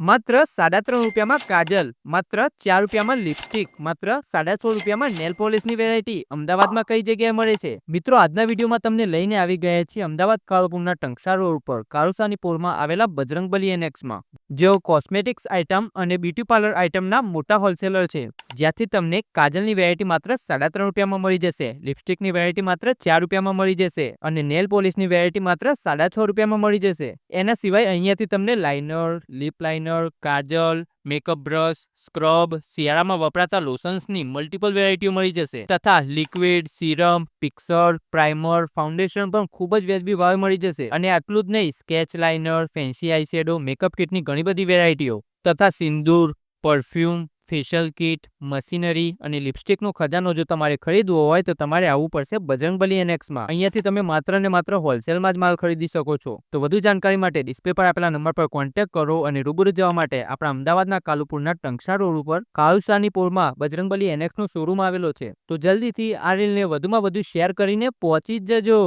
માત્ર ₹3.5 માં કાજલ, માત્ર ₹4 માં લિપસ્ટિક, માત્ર ₹16.5 માં નેલ પોલિશની વેરાયટી અમદાવાદમાં કઈ જગ્યાએ મળે છે? મિત્રો, આજના વિડીયોમાં તમને લઈને આવી ગયા છીએ અમદાવાદ કાળુપુરના ટંકશા રોડ ઉપર કાળુસાની પોળમાં આવેલા બજરંગબલી એનેક્સમાં, જેઓ કોસ્મેટિક્સ આઇટમ અને બ્યુટી પાર્લર આઇટમના મોટા હોલસેલર છે. જ્યાંથી તમને કાજલની વેરાયટી માત્ર ₹3.5 માં મળી જશે, લિપસ્ટિકની વેરાયટી માત્ર ₹4 માં મળી જશે અને નેલ પોલિશની વેરાયટી માત્ર ₹6.5 માં મળી જશે. એના સિવાય અહીંયાથી તમને લાઇનર, લિપ લાઇનર, કાજલ, મેકઅપ બ્રશ, સ્ક્રબ, શિયાળામાં વપરાતા લોશન્સની મલ્ટિપલ વેરાયટીઓ મળી જશે તથા liquid, serum, Pixar, primer, foundation પણ ખૂબ જ વ્યાજબી ભાવે મળી જશે. અને આટલું જ નહીં, sketch liner, fancy eyeshadow, makeup કિટની ઘણી બધી વેરાયટીઓ તથા સિંદૂર, પરફ્યુમ, ફેશિયલ કિટ, મશીનરી અને લિપસ્ટિકનો ખજાનો જો તમારે ખરીદવો હોય તો તમારે આવવું પડશે બજરંગબલી એનેક્સમાં. અહીંયાથી તમે માત્ર ને માત્ર હોલસેલમાં જ માલ ખરીદી શકો છો. તો વધુ જાણકારી માટે ડિસ્પ્લે પર આપેલા નંબર પર કોન્ટેક્ટ કરો અને રૂબરૂ જવા માટે આપણા અમદાવાદના કાલુપુરના ટંકશા રોડ ઉપર કાળુસાની પોળમાં બજરંગબલી એનેક્સનો શોરૂમ આવેલો છે. તો જલ્દીથી આ રીલને વધુમાં વધુ શેર કરીને પહોંચી જ જજો.